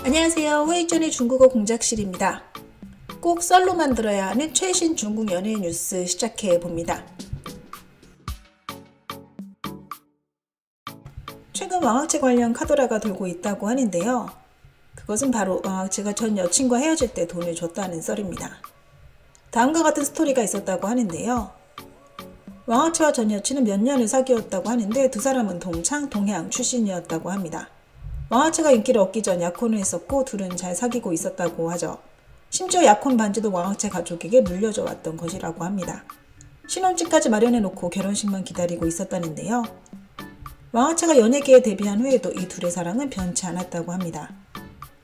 안녕하세요. 회익전의 중국어 공작실입니다. 꼭 썰로 만들어야 하는 최신 중국 연예 뉴스 시작해 봅니다. 최근 왕학체 관련 카더라가 돌고 있다고 하는데요. 그것은 바로 왕학체가 전 여친과 헤어질 때 돈을 줬다는 썰입니다. 다음과 같은 스토리가 있었다고 하는데요. 왕학체와 전 여친은 몇 년을 사귀었다고 하는데 두 사람은 동창, 동향 출신이었다고 합니다. 왕학체가 인기를 얻기 전 약혼을 했었고 둘은 잘 사귀고 있었다고 하죠. 심지어 약혼 반지도 왕학체 가족에게 물려줘 왔던 것이라고 합니다. 신혼집까지 마련해놓고 결혼식만 기다리고 있었다는데요. 왕학체가 연예계에 데뷔한 후에도 이 둘의 사랑은 변치 않았다고 합니다.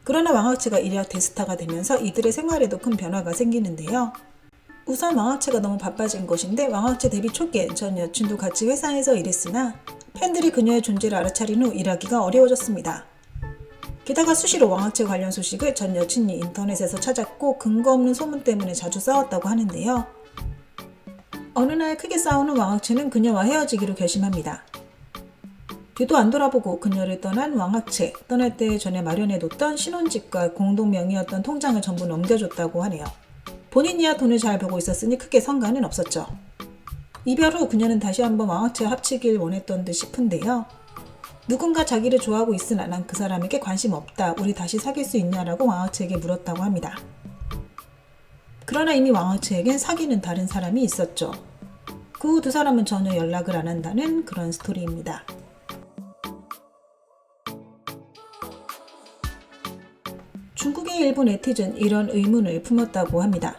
그러나 왕학체가 일약 대스타가 되면서 이들의 생활에도 큰 변화가 생기는데요. 우선 왕학체가 너무 바빠진 것인데 왕학체 데뷔 초기엔 전 여친도 같이 회사에서 일했으나 팬들이 그녀의 존재를 알아차린 후 일하기가 어려워졌습니다. 게다가 수시로 왕학체 관련 소식을 전 여친이 인터넷에서 찾았고 근거 없는 소문 때문에 자주 싸웠다고 하는데요. 어느 날 크게 싸우는 왕학체는 그녀와 헤어지기로 결심합니다. 뒤도 안 돌아보고 그녀를 떠난 왕학체, 떠날 때 전에 마련해뒀던 신혼집과 공동 명의였던 통장을 전부 넘겨줬다고 하네요. 본인이야 돈을 잘 벌고 있었으니 크게 상관은 없었죠. 이별 후 그녀는 다시 한번 왕학체와 합치길 원했던 듯 싶은데요. 누군가 자기를 좋아하고 있으나 난 그 사람에게 관심 없다. 우리 다시 사귈 수 있냐라고 왕학체에게 물었다고 합니다. 그러나 이미 왕학체에겐 사귀는 다른 사람이 있었죠. 그 후 두 사람은 전혀 연락을 안 한다는 그런 스토리입니다. 중국의 일부 네티즌 이런 의문을 품었다고 합니다.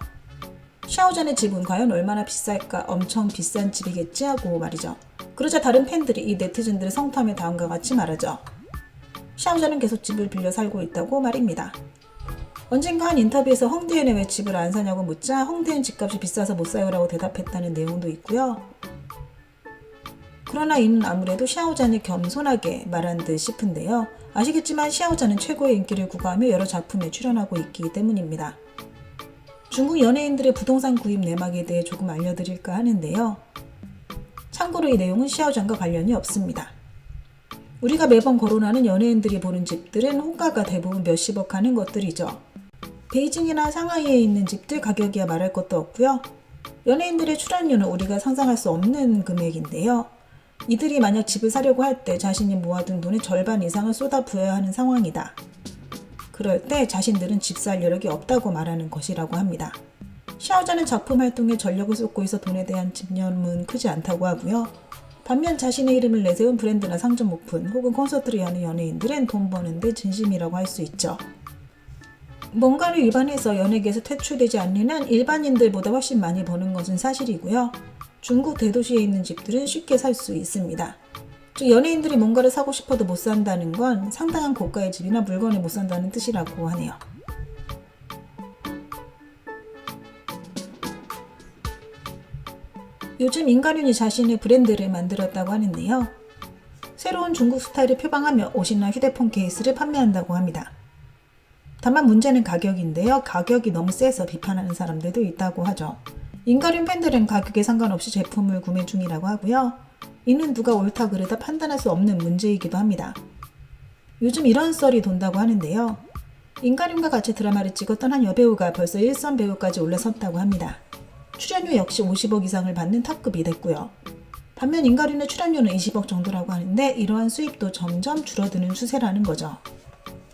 샤오잔의 집은 과연 얼마나 비쌀까? 엄청 비싼 집이겠지 하고 말이죠. 그러자 다른 팬들이 이 네티즌들의 성탐에 다음과 같이 말하죠. 샤오잔은 계속 집을 빌려 살고 있다고 말입니다. 언젠가 한 인터뷰에서 홍대현에 왜 집을 안 사냐고 묻자 홍대현 집값이 비싸서 못 사요 라고 대답했다는 내용도 있고요. 그러나 이는 아무래도 샤오잔이 겸손하게 말한 듯 싶은데요. 아시겠지만 샤오잔은 최고의 인기를 구가하며 여러 작품에 출연하고 있기 때문입니다. 중국 연예인들의 부동산 구입 내막에 대해 조금 알려드릴까 하는데요. 참고로 이 내용은 샤오잔과 관련이 없습니다. 우리가 매번 거론하는 연예인들이 보는 집들은 호가가 대부분 몇십억 하는 것들이죠. 베이징이나 상하이에 있는 집들 가격이야 말할 것도 없고요. 연예인들의 출연료는 우리가 상상할 수 없는 금액인데요. 이들이 만약 집을 사려고 할 때 자신이 모아둔 돈의 절반 이상을 쏟아부어야 하는 상황이다. 그럴 때 자신들은 집 살 여력이 없다고 말하는 것이라고 합니다. 샤오잔은 작품 활동에 전력을 쏟고 있어 돈에 대한 집념은 크지 않다고 하고요. 반면 자신의 이름을 내세운 브랜드나 상점 오픈 혹은 콘서트를 여는 연예인들은 돈 버는데 진심이라고 할 수 있죠. 뭔가를 일반해서 연예계에서 퇴출되지 않는 한 일반인들보다 훨씬 많이 버는 것은 사실이고요. 중국 대도시에 있는 집들은 쉽게 살 수 있습니다. 즉 연예인들이 뭔가를 사고 싶어도 못 산다는 건 상당한 고가의 집이나 물건을 못 산다는 뜻이라고 하네요. 요즘 임가륜이 자신의 브랜드를 만들었다고 하는데요. 새로운 중국 스타일을 표방하며 옷이나 휴대폰 케이스를 판매한다고 합니다. 다만 문제는 가격인데요. 가격이 너무 세서 비판하는 사람들도 있다고 하죠. 임가륜 팬들은 가격에 상관없이 제품을 구매 중이라고 하고요. 이는 누가 옳다 그르다 판단할 수 없는 문제이기도 합니다. 요즘 이런 썰이 돈다고 하는데요. 임가륜과 같이 드라마를 찍었던 한 여배우가 벌써 일선 배우까지 올라섰다고 합니다. 출연료 역시 50억 이상을 받는 탑급이 됐고요. 반면 임가륜의 출연료는 20억 정도라고 하는데 이러한 수입도 점점 줄어드는 추세라는 거죠.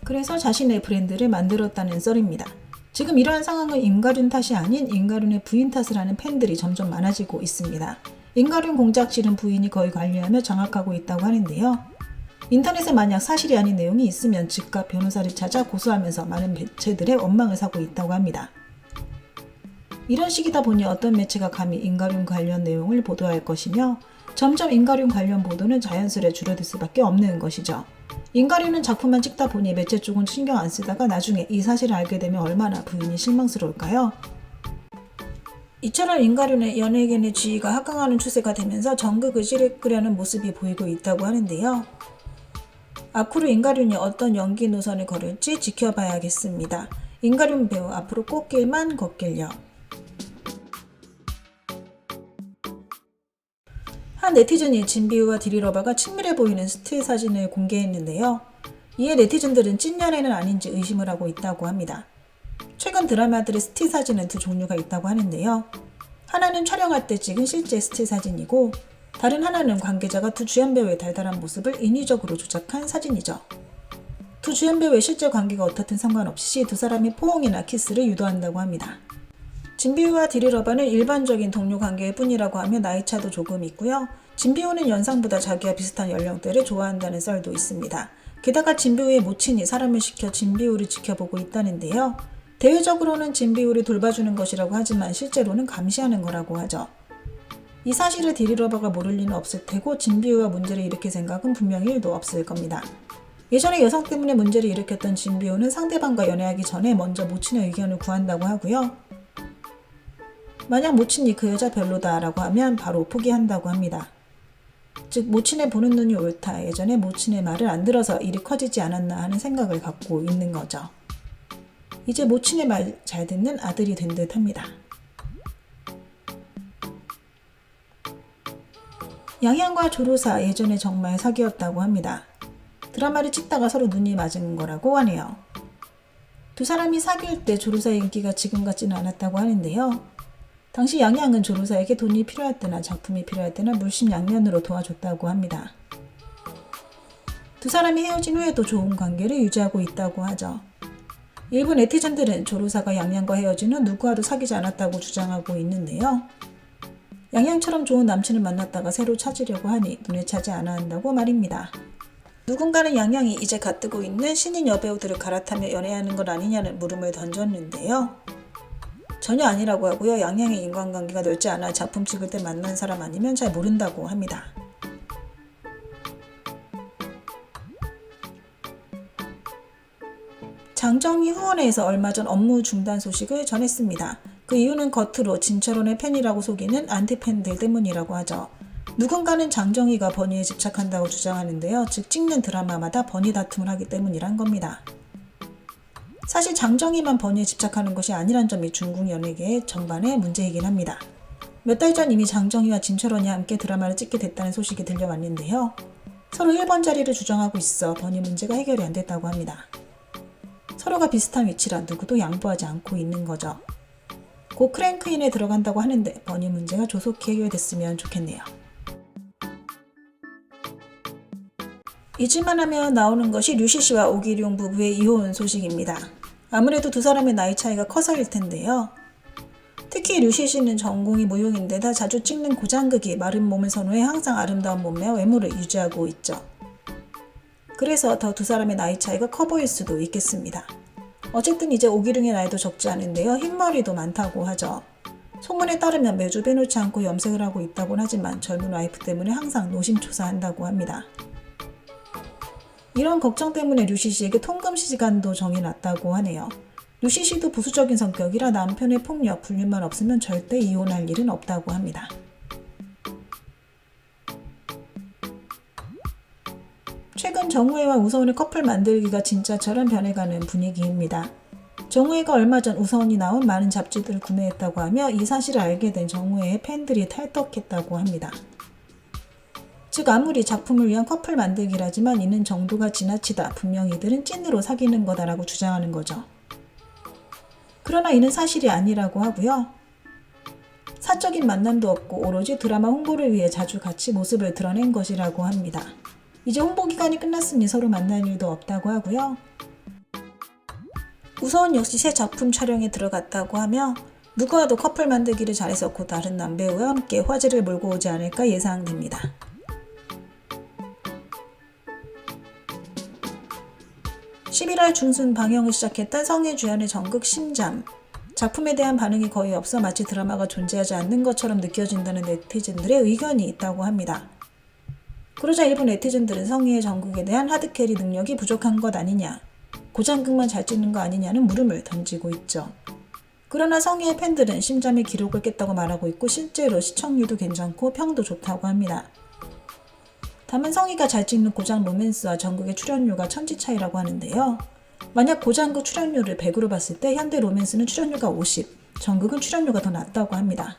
그래서 자신의 브랜드를 만들었다는 썰입니다. 지금 이러한 상황은 임가륜 탓이 아닌 임가륜의 부인 탓을 하는 팬들이 점점 많아지고 있습니다. 임가륜 공작실은 부인이 거의 관리하며 장악하고 있다고 하는데요. 인터넷에 만약 사실이 아닌 내용이 있으면 즉각 변호사를 찾아 고소하면서 많은 매체들의 원망을 사고 있다고 합니다. 이런 식이다 보니 어떤 매체가 감히 임가륜 관련 내용을 보도할 것이며 점점 임가륜 관련 보도는 자연스레 줄어들 수밖에 없는 것이죠. 임가륜은 작품만 찍다 보니 매체 쪽은 신경 안 쓰다가 나중에 이 사실을 알게 되면 얼마나 부인이 실망스러울까요? 이처럼 임가륜의 연예계 내 지위가 하강하는 추세가 되면서 정극을 찌르려는 모습이 보이고 있다고 하는데요. 앞으로 임가륜이 어떤 연기 노선을 걸을지 지켜봐야겠습니다. 임가륜 배우 앞으로 꽃길만 걷길요. 한 네티즌이 진비우와 디리러바가 친밀해 보이는 스틸 사진을 공개했는데요. 이에 네티즌들은 찐연애는 아닌지 의심을 하고 있다고 합니다. 최근 드라마들의 스틸 사진은 두 종류가 있다고 하는데요. 하나는 촬영할 때 찍은 실제 스틸 사진이고 다른 하나는 관계자가 두 주연 배우의 달달한 모습을 인위적으로 조작한 사진이죠. 두 주연 배우의 실제 관계가 어떻든 상관없이 두 사람이 포옹이나 키스를 유도한다고 합니다. 진비우와 디리러바는 일반적인 동료 관계일 뿐이라고 하며 나이차도 조금 있고요. 진비우는 연상보다 자기와 비슷한 연령대를 좋아한다는 썰도 있습니다. 게다가 진비우의 모친이 사람을 시켜 진비우를 지켜보고 있다는데요. 대외적으로는 진비우를 돌봐주는 것이라고 하지만 실제로는 감시하는 거라고 하죠. 이 사실을 디리러버가 모를 리는 없을 테고 진비우와 문제를 일으킬 생각은 분명히 1도 없을 겁니다. 예전에 여성 때문에 문제를 일으켰던 진비우는 상대방과 연애하기 전에 먼저 모친의 의견을 구한다고 하고요. 만약 모친이 그 여자 별로다라고 하면 바로 포기한다고 합니다. 즉 모친의 보는 눈이 옳다. 예전에 모친의 말을 안 들어서 일이 커지지 않았나 하는 생각을 갖고 있는 거죠. 이제 모친의 말 잘 듣는 아들이 된 듯합니다. 양양과 조로사 예전에 정말 사귀었다고 합니다. 드라마를 찍다가 서로 눈이 맞은 거라고 하네요. 두 사람이 사귈 때 조로사의 인기가 지금 같지는 않았다고 하는데요. 당시 양양은 조로사에게 돈이 필요할 때나 작품이 필요할 때나 물심양면으로 도와줬다고 합니다. 두 사람이 헤어진 후에도 좋은 관계를 유지하고 있다고 하죠. 일부 네티즌들은 조로사가 양양과 헤어진 후 누구와도 사귀지 않았다고 주장하고 있는데요. 양양처럼 좋은 남친을 만났다가 새로 찾으려고 하니 눈에 차지 않아 한다고 말입니다. 누군가는 양양이 이제 갓뜨고 있는 신인 여배우들을 갈아타며 연애하는 것 아니냐는 물음을 던졌는데요. 전혀 아니라고 하고요. 양양의 인간관계가 넓지 않아 작품 찍을 때 만난 사람 아니면 잘 모른다고 합니다. 장정희 후원회에서 얼마 전 업무 중단 소식을 전했습니다. 그 이유는 겉으로 진철원의 팬이라고 속이는 안티팬들 때문이라고 하죠. 누군가는 장정희가 버니에 집착한다고 주장하는데요. 즉 찍는 드라마마다 버니 다툼을 하기 때문이란 겁니다. 사실 장정희만 버니에 집착하는 것이 아니란 점이 중국 연예계 전반의 문제이긴 합니다. 몇 달 전 이미 장정희와 진철원이 함께 드라마를 찍게 됐다는 소식이 들려왔는데요. 서로 1번 자리를 주장하고 있어 버니 문제가 해결이 안 됐다고 합니다. 서로가 비슷한 위치라 누구도 양보하지 않고 있는 거죠. 곧 크랭크인에 들어간다고 하는데 버니 문제가 조속히 해결됐으면 좋겠네요. 잊을만 하면 나오는 것이 류시 씨와 오기룡 부부의 이혼 소식입니다. 아무래도 두 사람의 나이 차이가 커서일 텐데요. 특히 류시 씨는 전공이 무용인데다 자주 찍는 고장극이 마른 몸을 선호해 항상 아름다운 몸매와 외모를 유지하고 있죠. 그래서 더 두 사람의 나이 차이가 커 보일 수도 있겠습니다. 어쨌든 이제 오기룡의 나이도 적지 않은데요. 흰머리도 많다고 하죠. 소문에 따르면 매주 빼놓지 않고 염색을 하고 있다곤 하지만 젊은 와이프 때문에 항상 노심초사한다고 합니다. 이런 걱정 때문에 류시 씨에게 통금 시간도 정해놨다고 하네요. 류시 씨도 보수적인 성격이라 남편의 폭력, 불륜만 없으면 절대 이혼할 일은 없다고 합니다. 최근 정우회와 우서원의 커플 만들기가 진짜처럼 변해가는 분위기입니다. 정우회가 얼마 전 우서원이 나온 많은 잡지들을 구매했다고 하며 이 사실을 알게 된 정우회의 팬들이 탈덕했다고 합니다. 즉 아무리 작품을 위한 커플 만들기라지만 이는 정도가 지나치다. 분명 이들은 찐으로 사귀는 거다라고 주장하는 거죠. 그러나 이는 사실이 아니라고 하고요. 사적인 만남도 없고 오로지 드라마 홍보를 위해 자주 같이 모습을 드러낸 것이라고 합니다. 이제 홍보 기간이 끝났으니 서로 만날 일도 없다고 하고요. 우서원 역시 새 작품 촬영에 들어갔다고 하며 누구와도 커플 만들기를 잘해서 곧 다른 남배우와 함께 화제를 몰고 오지 않을까 예상됩니다. 11월 중순 방영을 시작했던 성혜 주연의 정극 심잠. 작품에 대한 반응이 거의 없어 마치 드라마가 존재하지 않는 것처럼 느껴진다는 네티즌들의 의견이 있다고 합니다. 그러자 일부 네티즌들은 성혜의 정극에 대한 하드캐리 능력이 부족한 것 아니냐, 고장극만 잘 찍는 거 아니냐는 물음을 던지고 있죠. 그러나 성혜의 팬들은 심잠의 기록을 깼다고 말하고 있고 실제로 시청률도 괜찮고 평도 좋다고 합니다. 다만 성희가 잘 찍는 고장 로맨스와 정극의 출연료가 천지 차이라고 하는데요. 만약 고장극 출연료를 100으로 봤을 때 현대 로맨스는 출연료가 50, 정극은 출연료가 더 낮다고 합니다.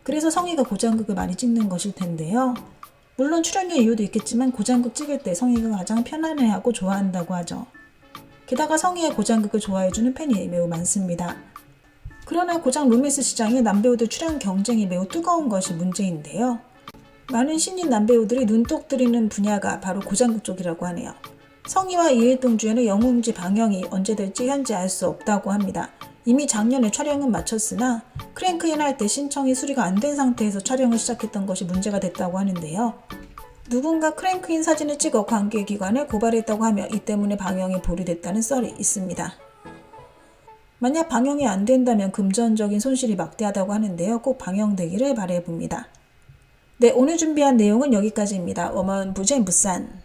그래서 성희가 고장극을 많이 찍는 것일 텐데요. 물론 출연료 이유도 있겠지만 고장극 찍을 때 성희가 가장 편안해하고 좋아한다고 하죠. 게다가 성희의 고장극을 좋아해주는 팬이 매우 많습니다. 그러나 고장 로맨스 시장에 남배우들 출연 경쟁이 매우 뜨거운 것이 문제인데요. 많은 신인 남배우들이 눈독 들이는 분야가 바로 고장극 쪽이라고 하네요. 성희와 이일동 주연의 영웅지 방영이 언제 될지 현재 알 수 없다고 합니다. 이미 작년에 촬영은 마쳤으나 크랭크인 할 때 신청이 수리가 안 된 상태에서 촬영을 시작했던 것이 문제가 됐다고 하는데요. 누군가 크랭크인 사진을 찍어 관계기관에 고발했다고 하며 이 때문에 방영이 보류됐다는 썰이 있습니다. 만약 방영이 안 된다면 금전적인 손실이 막대하다고 하는데요. 꼭 방영되기를 바라봅니다. 네, 오늘 준비한 내용은 여기까지입니다. 워먼 부젠 부산